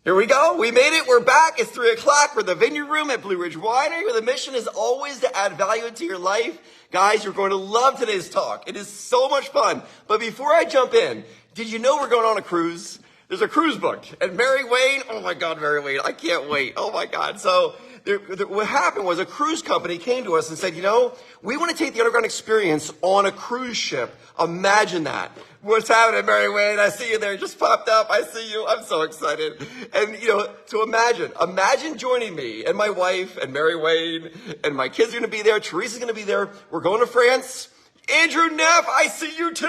Here we go. We made it. We're back. It's 3 o'clock. We're in the Vineyard Room at Blue Ridge Winery, where the mission is always to add value into your life. Guys, you're going to love today's talk. It is so much fun. But before I jump in, did you know we're going on a cruise? There's a cruise booked. And Mary Wayne, oh my God, Mary Wayne, I can't wait. Oh my God. So what happened was a cruise company came to us and said, we want to take the Underground Experience on a cruise ship. Imagine that. What's happening, Mary Wayne? I see you there. Just popped up. I see you. I'm so excited. And, to imagine joining me and my wife and Mary Wayne and my kids are going to be there. Teresa's going to be there. We're going to France. Andrew Neff, I see you too.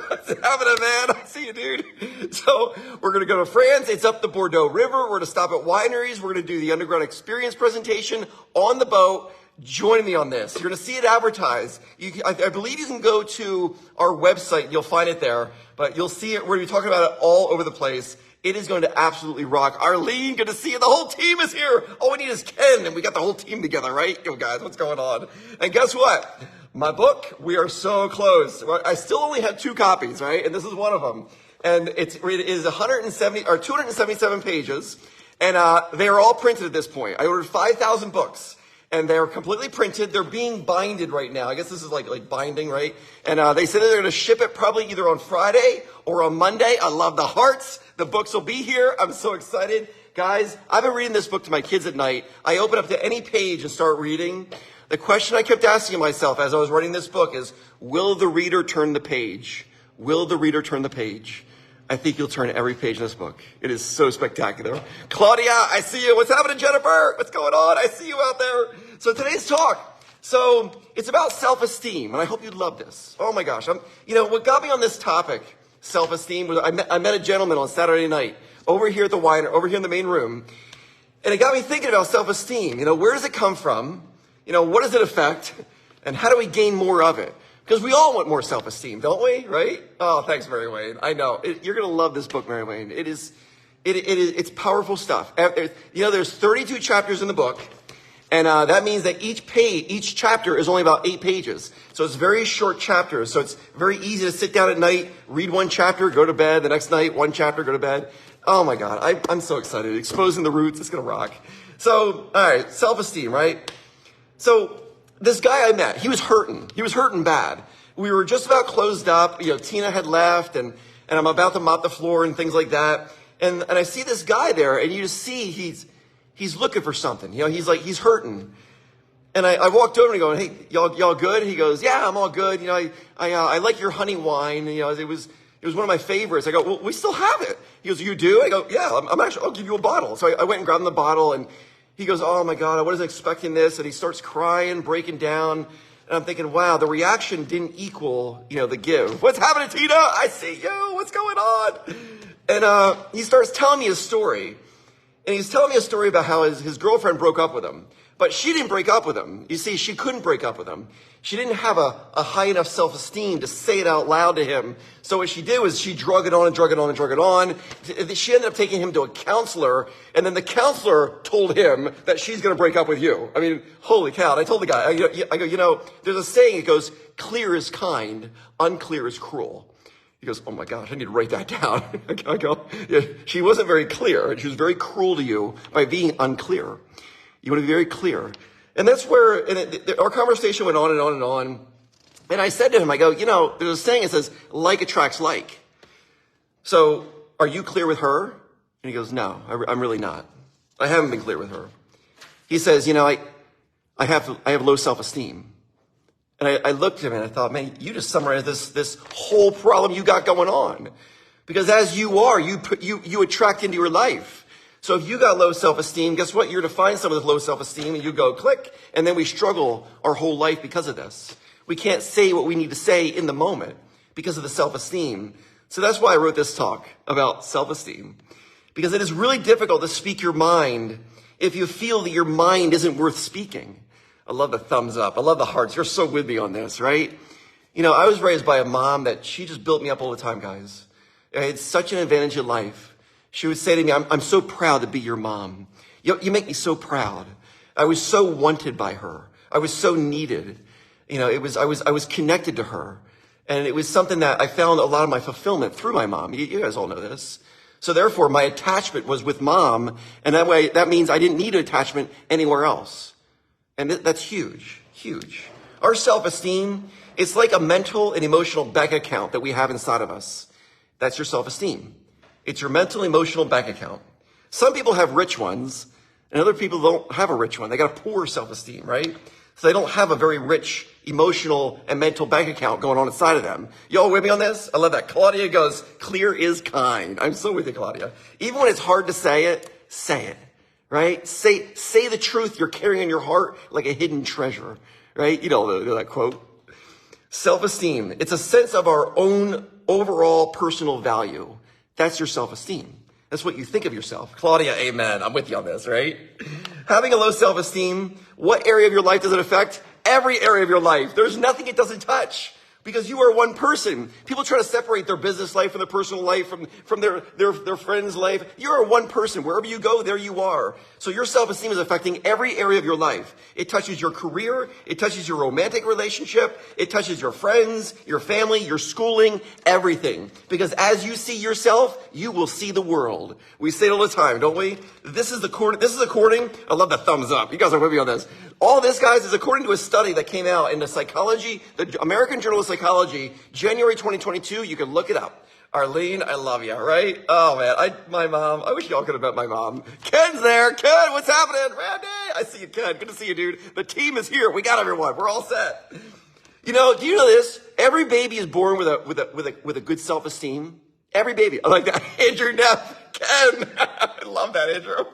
What's happening, man? I see you, dude. So we're going to go to France. It's up the Bordeaux River. We're going to stop at wineries. We're going to do the Underground Experience presentation on the boat. Join me on this. You're going to see it advertised. I believe you can go to our website. You'll find it there, but you'll see it. We're going to be talking about it all over the place. It is going to absolutely rock. Arlene, good to see you. The whole team is here. All we need is Ken, and we got the whole team together, right? Yo, guys, what's going on? And guess what? My book, we are so close. I still only have 2 copies, right? And this is one of them. And it is 277 pages, and they are all printed at this point. I ordered 5,000 books. And they're completely printed. They're being binded right now. I guess this is like binding, right? And they said that they're going to ship it probably either on Friday or on Monday. I love the hearts. The books will be here. I'm so excited. Guys, I've been reading this book to my kids at night. I open up to any page and start reading. The question I kept asking myself as I was writing this book is, will the reader turn the page? Will the reader turn the page? I think you'll turn every page in this book. It is so spectacular. Claudia, I see you. What's happening, Jennifer? What's going on? I see you out there. So today's talk, it's about self-esteem, and I hope you love this. Oh my gosh. What got me on this topic, self-esteem, was I met a gentleman on Saturday night over here at the wine, over here in the main room, and it got me thinking about self-esteem. Where does it come from? What does it affect? And how do we gain more of it? Because we all want more self-esteem, don't we? Right? Oh, thanks, Mary Wayne. I know. You're going to love this book, Mary Wayne. It's powerful stuff. There's 32 chapters in the book, and that means that each chapter is only about 8 pages. So it's very short chapters. So it's very easy to sit down at night, read one chapter, go to bed. The next night, one chapter, go to bed. Oh my God, I'm so excited. Exposing the roots, it's going to rock. So, all right, self-esteem, right? So this guy I met, he was hurting. He was hurting bad. We were just about closed up. Tina had left, and I'm about to mop the floor and things like that. And I see this guy there, and you just see he's looking for something. He's hurting. And I walked over and go, hey, y'all good? He goes, yeah, I'm all good. I like your honey wine. It was one of my favorites. I go, well, we still have it. He goes, you do? I go, yeah, I'll give you a bottle. So I went and grabbed him the bottle, and he goes, oh my God, I wasn't expecting this. And he starts crying, breaking down. And I'm thinking, wow, the reaction didn't equal, the give. What's happening, Tina? I see you. What's going on? And he starts telling me his story. And he's telling me a story about how his girlfriend broke up with him. But she didn't break up with him. You see, she couldn't break up with him. She didn't have a high enough self-esteem to say it out loud to him. So what she did was she drug it on and drug it on and drug it on. She ended up taking him to a counselor. And then the counselor told him that she's going to break up with you. I mean, holy cow. And I told the guy, I go, there's a saying, it goes, clear is kind, unclear is cruel. He goes, oh my gosh, I need to write that down. I go, yeah, she wasn't very clear. She was very cruel to you by being unclear. You want to be very clear. And that's where our conversation went on and on and on. And I said to him, I go, there's a saying that says, like attracts like. So are you clear with her? And he goes, no, I'm really not. I haven't been clear with her. He says, I have low self-esteem. And I looked at him and I thought, man, you just summarized this whole problem you got going on. Because as you are, you attract into your life. So if you got low self-esteem, guess what? You're to find someone with low self-esteem and you go click, and then we struggle our whole life because of this. We can't say what we need to say in the moment because of the self-esteem. So that's why I wrote this talk about self-esteem. Because it is really difficult to speak your mind if you feel that your mind isn't worth speaking. I love the thumbs up. I love the hearts. You're so with me on this, right? I was raised by a mom that she just built me up all the time, guys. I had such an advantage in life. She would say to me, I'm so proud to be your mom. You make me so proud. I was so wanted by her. I was so needed. I was connected to her. And it was something that I found a lot of my fulfillment through my mom. You guys all know this. So therefore, my attachment was with mom, and that means I didn't need an attachment anywhere else. And that's huge, huge. Our self-esteem, it's like a mental and emotional bank account that we have inside of us. That's your self-esteem. It's your mental, emotional bank account. Some people have rich ones, and other people don't have a rich one. They got a poor self-esteem, right? So they don't have a very rich emotional and mental bank account going on inside of them. Y'all with me on this? I love that. Claudia goes, clear is kind. I'm so with you, Claudia. Even when it's hard to say it, right? Say the truth you're carrying in your heart like a hidden treasure, right? You know that quote. Self-esteem. It's a sense of our own overall personal value. That's your self-esteem. That's what you think of yourself. Claudia, amen. I'm with you on this, right? Having a low self-esteem, what area of your life does it affect? Every area of your life. There's nothing it doesn't touch because you are one person. People try to separate their business life from their personal life, from their friend's life. You are one person. Wherever you go, there you are. So your self-esteem is affecting every area of your life. It touches your career. It touches your romantic relationship. It touches your friends, your family, your schooling, everything. Because as you see yourself, you will see the world. We say it all the time, don't we? This is according, I love the thumbs up. You guys are with me on this. All this, guys, is according to a study that came out in the American Journal of Psychology, January 2022. You can look it up. Arlene, I love you, right? Oh, man, my mom, I wish y'all could have met my mom. Ken's there. Ken, what's happening? Randy, I see you, Ken. Good to see you, dude. The team is here. We got everyone. We're all set. You know, do you know this? Every baby is born with a good self-esteem. Every baby. I like that. Andrew Neff, Ken. I love that, Andrew.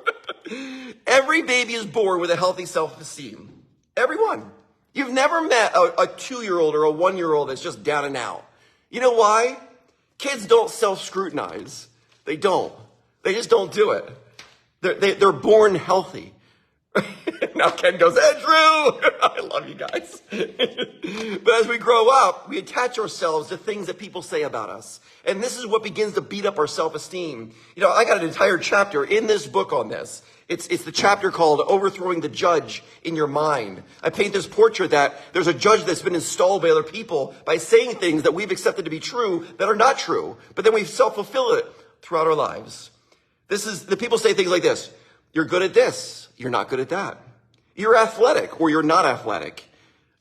Every baby is born with a healthy self-esteem. Everyone. You've never met a 2-year-old or a 1-year-old that's just down and out. You know why? Kids don't self-scrutinize. They don't. They just don't do it. They're born healthy. Now Ken goes, Andrew, I love you guys. But as we grow up, we attach ourselves to things that people say about us. And this is what begins to beat up our self-esteem. You know, I got an entire chapter in this book on this. It's the chapter called Overthrowing the Judge in Your Mind. I paint this portrait that there's a judge that's been installed by other people by saying things that we've accepted to be true that are not true. But then we self-fulfill it throughout our lives. The people say things like this. You're good at this. You're not good at that. You're athletic or you're not athletic.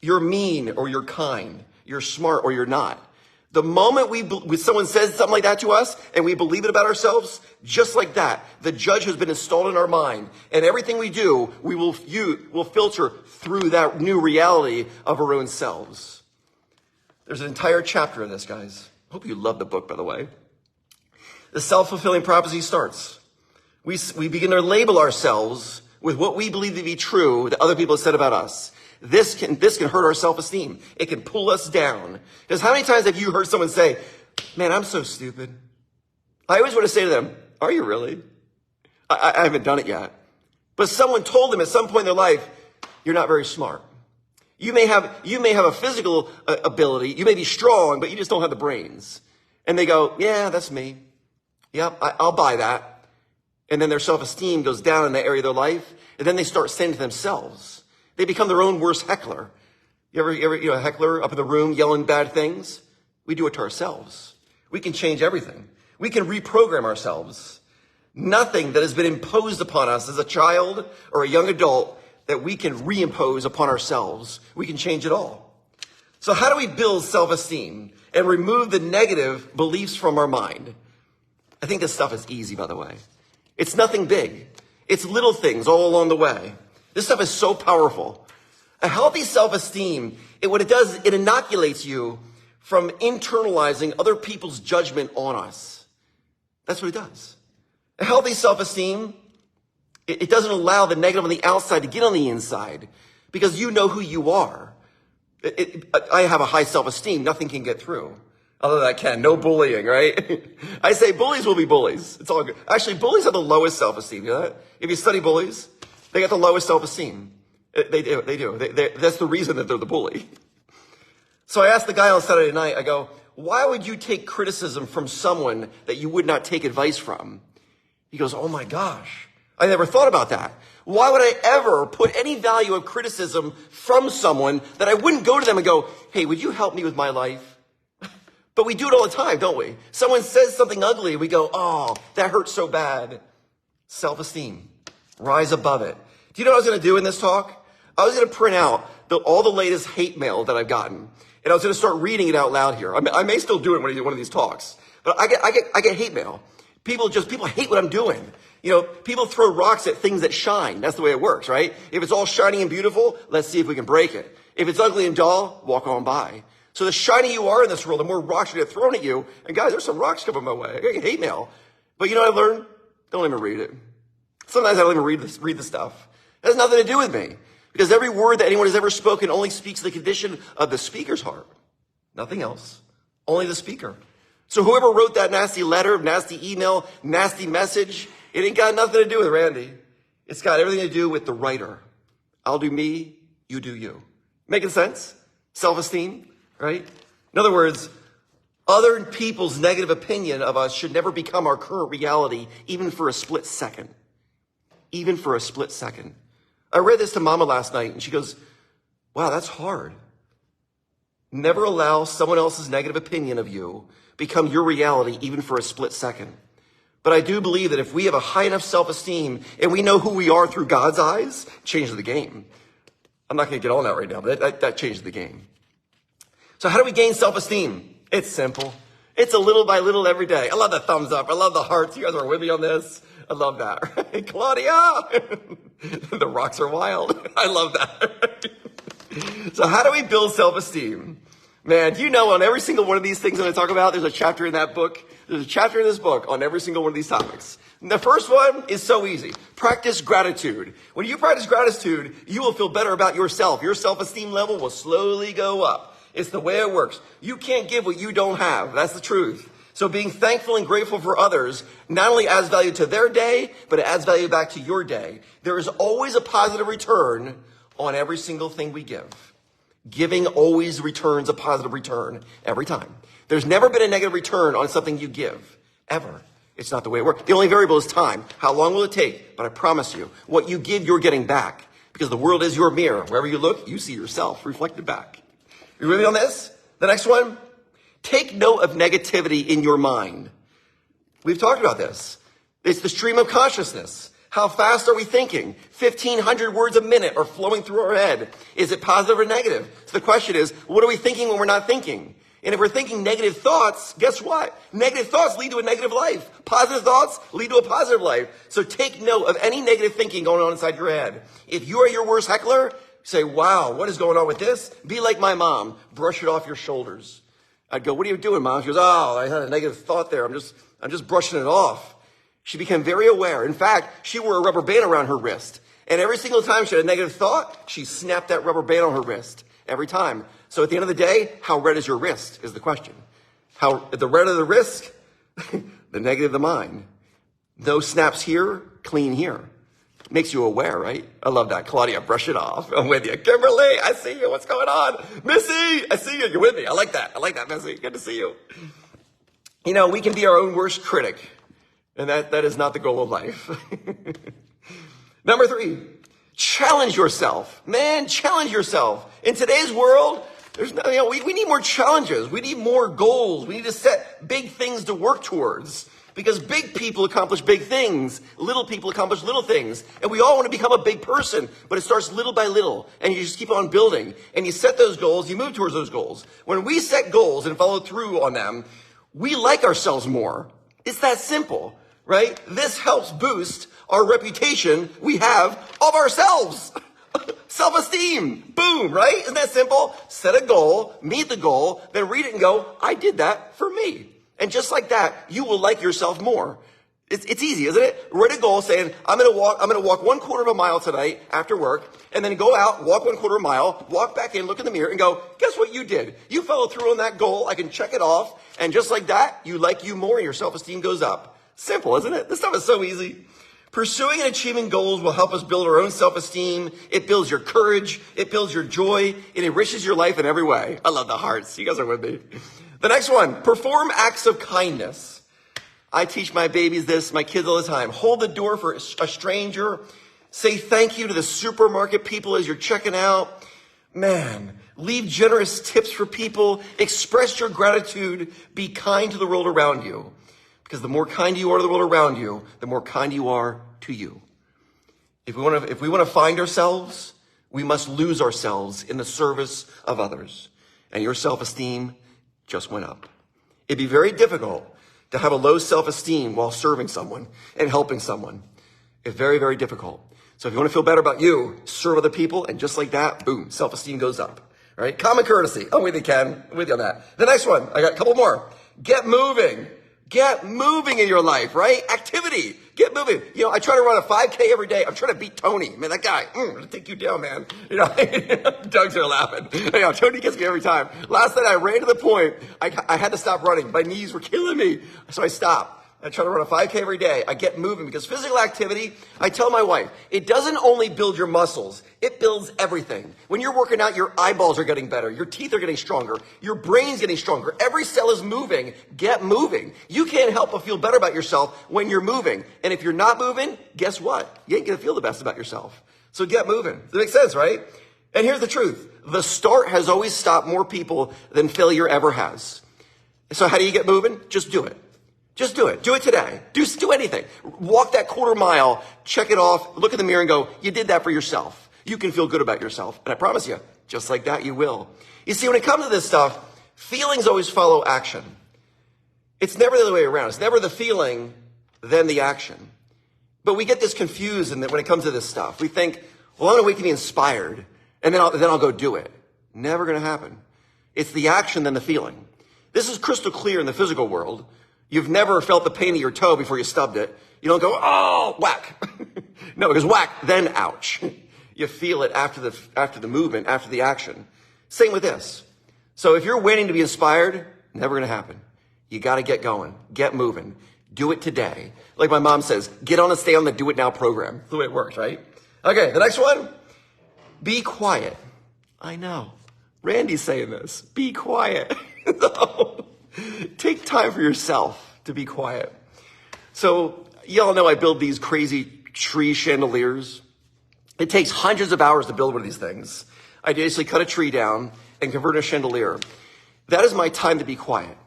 You're mean or you're kind. You're smart or you're not. The moment when someone says something like that to us and we believe it about ourselves, just like that, the judge has been installed in our mind. And everything we do, will filter through that new reality of our own selves. There's an entire chapter in this, guys. Hope you love the book, by the way. The self-fulfilling prophecy starts. We begin to label ourselves with what we believe to be true that other people have said about us. This can hurt our self-esteem. It can pull us down. Because how many times have you heard someone say, man, I'm so stupid? I always want to say to them, are you really? I haven't done it yet. But someone told them at some point in their life, you're not very smart. You may have a physical ability. You may be strong, but you just don't have the brains. And they go, yeah, that's me. Yep, I'll buy that. And then their self-esteem goes down in that area of their life. And then they start saying to themselves, they become their own worst heckler. You ever a heckler up in the room yelling bad things? We do it to ourselves. We can change everything. We can reprogram ourselves. Nothing that has been imposed upon us as a child or a young adult that we can reimpose upon ourselves. We can change it all. So how do we build self-esteem and remove the negative beliefs from our mind? I think this stuff is easy, by the way. It's nothing big. It's little things all along the way. This stuff is so powerful. A healthy self-esteem, what it does, it inoculates you from internalizing other people's judgment on us. That's what it does. A healthy self-esteem, it doesn't allow the negative on the outside to get on the inside because you know who you are. I have a high self-esteem. Nothing can get through. Other than that, Ken, no bullying, right? I say bullies will be bullies. It's all good. Actually, bullies have the lowest self-esteem. You know that? If you study bullies, they got the lowest self-esteem. They do. That's the reason that they're the bully. So I asked the guy on Saturday night, I go, why would you take criticism from someone that you would not take advice from? He goes, oh my gosh, I never thought about that. Why would I ever put any value of criticism from someone that I wouldn't go to them and go, hey, would you help me with my life? But we do it all the time, don't we? Someone says something ugly, we go, oh, that hurts so bad. Self-esteem. Rise above it. Do you know what I was going to do in this talk? I was going to print out all the latest hate mail that I've gotten. And I was going to start reading it out loud here. I may still do it when I do one of these talks. But I get hate mail. People hate what I'm doing. You know, people throw rocks at things that shine. That's the way it works, right? If it's all shiny and beautiful, let's see if we can break it. If it's ugly and dull, walk on by. So the shinier you are in this world, the more rocks you get thrown at you. And guys, there's some rocks coming my way. I get hate mail. But you know what I learned? Don't even read it. Sometimes I don't even read the stuff. It has nothing to do with me. Because every word that anyone has ever spoken only speaks to the condition of the speaker's heart. Nothing else. Only the speaker. So whoever wrote that nasty letter, nasty email, nasty message, it ain't got nothing to do with Randy. It's got everything to do with the writer. I'll do me, you do you. Making sense? Self-esteem, right? In other words, other people's negative opinion of us should never become our current reality, even for a split second. Even for a split second. I read this to Mama last night, and she goes, wow, that's hard. Never allow someone else's negative opinion of you become your reality, even for a split second. But I do believe that if we have a high enough self-esteem and we know who we are through God's eyes, it changes the game. I'm not going to get on that right now, but that changes the game. So how do we gain self-esteem? It's simple. It's a little by little every day. I love the thumbs up. I love the hearts. You guys are with me on this. I love that. Right? Claudia! The rocks are wild. I love that. So how do we build self-esteem? Man, do you know on every single one of these things I'm going to talk about, there's a chapter in that book. There's a chapter in this book on every single one of these topics. And the first one is so easy. Practice gratitude. When you practice gratitude, you will feel better about yourself. Your self-esteem level will slowly go up. It's the way it works. You can't give what you don't have. That's the truth. So being thankful and grateful for others not only adds value to their day, but it adds value back to your day. There is always a positive return on every single thing we give. Giving always returns a positive return every time. There's never been a negative return on something you give, ever. It's not the way it works. The only variable is time. How long will it take? But I promise you, what you give, you're getting back. Because the world is your mirror. Wherever you look, you see yourself reflected back. You with me on this? The next one? Take note of negativity in your mind. We've talked about this. It's the stream of consciousness. How fast are we thinking? 1,500 words a minute are flowing through our head. Is it positive or negative? So the question is, what are we thinking when we're not thinking? And if we're thinking negative thoughts, guess what? Negative thoughts lead to a negative life. Positive thoughts lead to a positive life. So take note of any negative thinking going on inside your head. If you are your worst heckler, say, wow, what is going on with this? Be like my mom. Brush it off your shoulders. I'd go, what are you doing, Mom? She goes, oh, I had a negative thought there. I'm just brushing it off. She became very aware. In fact, she wore a rubber band around her wrist. And every single time she had a negative thought, she snapped that rubber band on her wrist. Every time. So at the end of the day, how red is your wrist is the question. The redder the wrist, the negative the mind. No snaps here, clean here. Makes you aware, right? I love that. Claudia, brush it off. I'm with you. Kimberly, I see you. What's going on? Missy, I see you. You're with me. I like that. I like that, Missy. Good to see you. You know, we can be our own worst critic. And that is not the goal of life. Number 3, challenge yourself. Man, challenge yourself. In today's world, we need more challenges. We need more goals. We need to set big things to work towards. Because big people accomplish big things. Little people accomplish little things. And we all want to become a big person. But it starts little by little. And you just keep on building. And you set those goals. You move towards those goals. When we set goals and follow through on them, we like ourselves more. It's that simple, right? This helps boost our reputation we have of ourselves. Self-esteem. Boom, right? Isn't that simple? Set a goal, meet the goal, then read it and go, I did that for me. And just like that, you will like yourself more. It's easy, isn't it? Write a goal saying, I'm going to walk 1/4 of a mile tonight after work, and then go out, walk 1/4 mile, walk back in, look in the mirror and go, guess what you did? You followed through on that goal. I can check it off. And just like that, you like you more and your self-esteem goes up. Simple, isn't it? This stuff is so easy. Pursuing and achieving goals will help us build our own self-esteem. It builds your courage. It builds your joy. It enriches your life in every way. I love the hearts. You guys are with me. The next one, perform acts of kindness. I teach my babies this, my kids all the time. Hold the door for a stranger. Say thank you to the supermarket people as you're checking out. Man, Leave generous tips for people. Express your gratitude. Be kind to the world around you. Because the more kind you are to the world around you, the more kind you are to you. If we want to find ourselves, we must lose ourselves in the service of others. And your self-esteem just went up. It'd be very difficult to have a low self-esteem while serving someone and helping someone. It's very, very difficult. So if you want to feel better about you, serve other people, and just like that, boom, self-esteem goes up. Right? Common courtesy. I'm with you, Ken. I'm with you on that. The next one, I got a couple more. Get moving. Get moving in your life, right? Activity. Get moving. You know, I try to run a 5K every day. I'm trying to beat Tony. Man, that guy, I'm going to take you down, man. You know, Doug's here laughing. You know, Tony gets me every time. Last night I ran to the point, I had to stop running. My knees were killing me. So I stopped. I try to run a 5K every day. I get moving because physical activity, I tell my wife, it doesn't only build your muscles, it builds everything. When you're working out, your eyeballs are getting better. Your teeth are getting stronger. Your brain's getting stronger. Every cell is moving. Get moving. You can't help but feel better about yourself when you're moving. And if you're not moving, guess what? You ain't going to feel the best about yourself. So get moving. Does that make sense, right? And here's the truth. The start has always stopped more people than failure ever has. So how do you get moving? Just do it. Just do it. Do it today. Do anything. Walk that quarter mile, check it off, look in the mirror and go, you did that for yourself. You can feel good about yourself. And I promise you, just like that, you will. You see, when it comes to this stuff, feelings always follow action. It's never the other way around. It's never the feeling, then the action. But we get this confused when it comes to this stuff. We think, well, I'm going to wait to be inspired, and then I'll go do it. Never going to happen. It's the action, then the feeling. This is crystal clear in the physical world. You've never felt the pain of your toe before you stubbed it. You don't go, oh, whack. No, because whack, then ouch. You feel it after the movement, after the action. Same with this. So if you're waiting to be inspired, never going to happen. You got to get going, get moving, do it today. Like my mom says, get on and stay on the Do It Now program. That's the way it works, right? Okay, the next one, be quiet. I know. Randy's saying this. Be quiet. No. Take time for yourself to be quiet. So y'all know I build these crazy tree chandeliers. It takes hundreds of hours to build one of these things. I basically cut a tree down and convert a chandelier. That is my time to be quiet.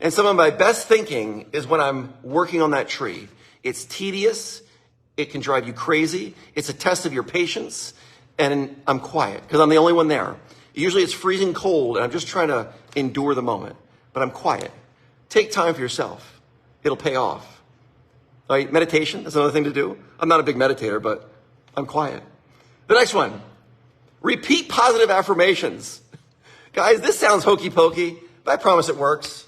And some of my best thinking is when I'm working on that tree. It's tedious. It can drive you crazy. It's a test of your patience. And I'm quiet because I'm the only one there. Usually it's freezing cold and I'm just trying to endure the moment. But I'm quiet. Take time for yourself. It'll pay off. All right, meditation, that's another thing to do. I'm not a big meditator, but I'm quiet. The next one, repeat positive affirmations. Guys, this sounds hokey pokey, but I promise it works.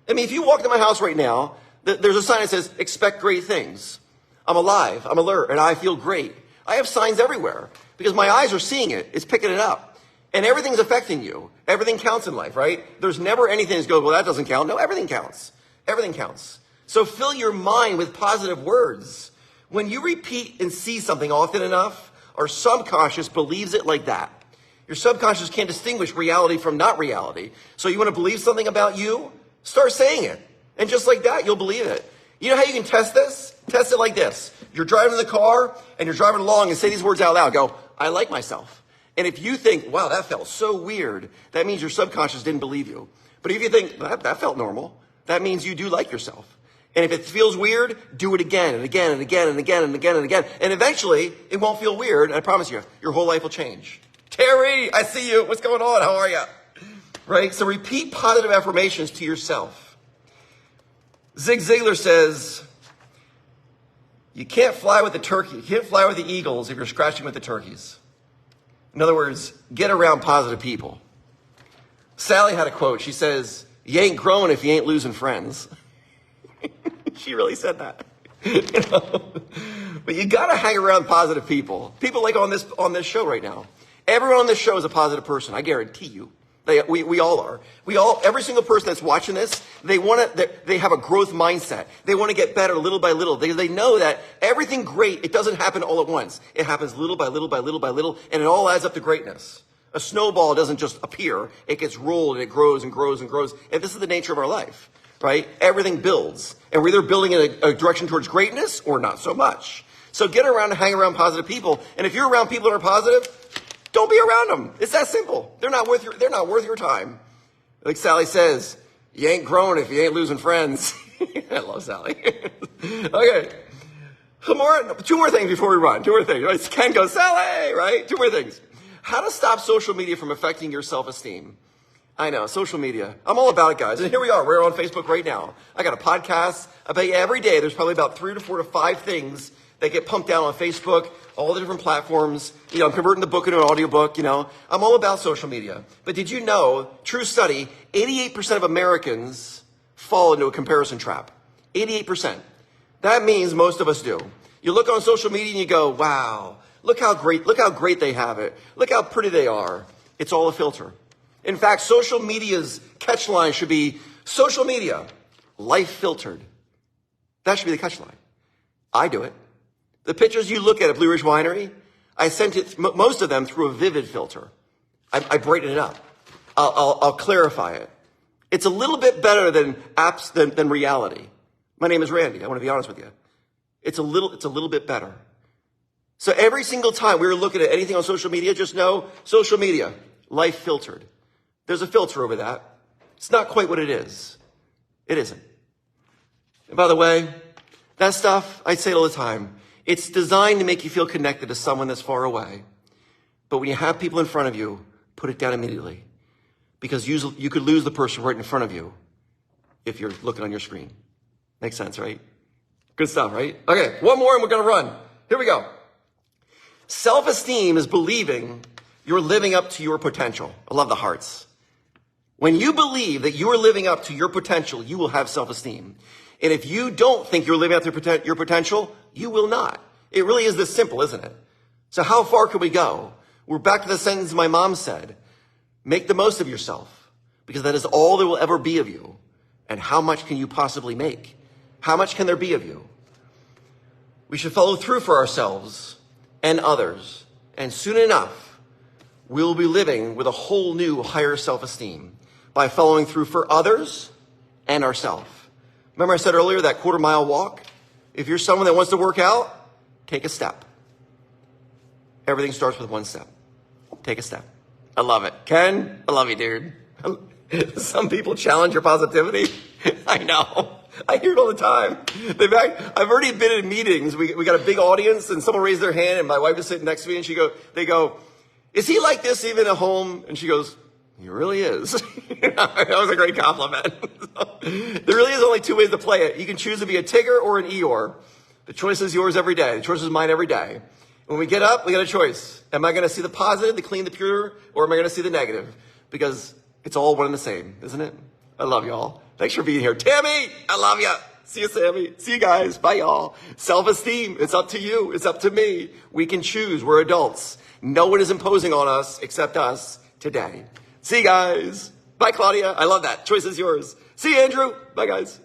I mean, if you walk to my house right now, there's a sign that says, expect great things. I'm alive, I'm alert, and I feel great. I have signs everywhere because my eyes are seeing it. It's picking it up. And everything's affecting you. Everything counts in life, right? There's never anything that's going, well, that doesn't count. No, everything counts. Everything counts. So fill your mind with positive words. When you repeat and see something often enough, our subconscious believes it like that. Your subconscious can't distinguish reality from not reality. So you want to believe something about you? Start saying it. And just like that, you'll believe it. You know how you can test this? Test it like this. You're driving in the car and you're driving along and say these words out loud. Go, I like myself. And if you think, wow, that felt so weird, that means your subconscious didn't believe you. But if you think, that felt normal, that means you do like yourself. And if it feels weird, do it again and again and again and again and again and again. And eventually, it won't feel weird. And I promise you, your whole life will change. Terry, I see you. What's going on? How are you? Right? So repeat positive affirmations to yourself. Zig Ziglar says, you can't fly with the turkey. You can't fly with the eagles if you're scratching with the turkeys. In other words, get around positive people. Sally had a quote. She says, you ain't growing if you ain't losing friends. She really said that. You know? But you got to hang around positive people. People like on this show right now. Everyone on this show is a positive person. I guarantee you. We all are. Every single person that's watching this, they have a growth mindset. They want to get better little by little. They know that everything great, it doesn't happen all at once. It happens little by little by little by little, and it all adds up to greatness. A snowball doesn't just appear. It gets rolled and it grows and grows and grows. And this is the nature of our life, right? Everything builds. And we're either building in a direction towards greatness or not so much. So get around and hang around positive people. And if you're around people that are positive, Don't be around them. It's that simple. They're not worth your time. Like Sally says, you ain't growing if you ain't losing friends. I love Sally. Okay. Two more things before we run. Two more things. Ken goes, Sally, right? Two more things. How to stop social media from affecting your self-esteem. I know, social media. I'm all about it, guys. And here we are. We're on Facebook right now. I got a podcast. I bet you every day there's probably about 3 to 4 to 5 things that get pumped out on Facebook, all the different platforms. I'm converting the book into an audiobook, I'm all about social media. But did you know, true study, 88% of Americans fall into a comparison trap. 88%. That means most of us do. You look on social media and you go, wow, look how great they have it. Look how pretty they are. It's all a filter. In fact, social media's catchline should be, social media, life filtered. That should be the catchline. I do it. The pictures you look at Blue Ridge Winery, I sent it, most of them through a Vivid filter. I brighten it up. I'll clarify it. It's a little bit better than reality. My name is Randy. I want to be honest with you. It's a little bit better. So every single time we were looking at anything on social media, just know social media, life filtered. There's a filter over that. It's not quite what it is. It isn't. And by the way, that stuff, I say it all the time. It's designed to make you feel connected to someone that's far away. But when you have people in front of you, put it down immediately. Because you could lose the person right in front of you if you're looking on your screen. Makes sense, right? Good stuff, right? Okay, one more and we're going to run. Here we go. Self-esteem is believing you're living up to your potential. I love the hearts. When you believe that you are living up to your potential, you will have self-esteem. And if you don't think you're living up to your potential, you will not. It really is this simple, isn't it? So how far can we go? We're back to the sentence my mom said. Make the most of yourself, because that is all there will ever be of you. And how much can you possibly make? How much can there be of you? We should follow through for ourselves and others. And soon enough, we'll be living with a whole new higher self-esteem by following through for others and ourselves. Remember I said earlier that quarter-mile walk? If you're someone that wants to work out, take a step. Everything starts with one step. Take a step. I love it. Ken, I love you, dude. Some people challenge your positivity. I know. I hear it all the time. I've already been in meetings. We got a big audience and someone raised their hand and my wife is sitting next to me and they go, is he like this even at home? And she goes, he really is. That was a great compliment. There really is only 2 ways to play it. You can choose to be a Tigger or an Eeyore. The choice is yours every day. The choice is mine every day. When we get up, we got a choice. Am I going to see the positive, the clean, the pure, or am I going to see the negative? Because it's all one and the same, isn't it? I love y'all. Thanks for being here. Tammy, I love you. See you, Sammy. See you guys. Bye, y'all. Self-esteem. It's up to you. It's up to me. We can choose. We're adults. No one is imposing on us except us today. See you guys. Bye, Claudia. I love that. Choice is yours. See you, Andrew. Bye, guys.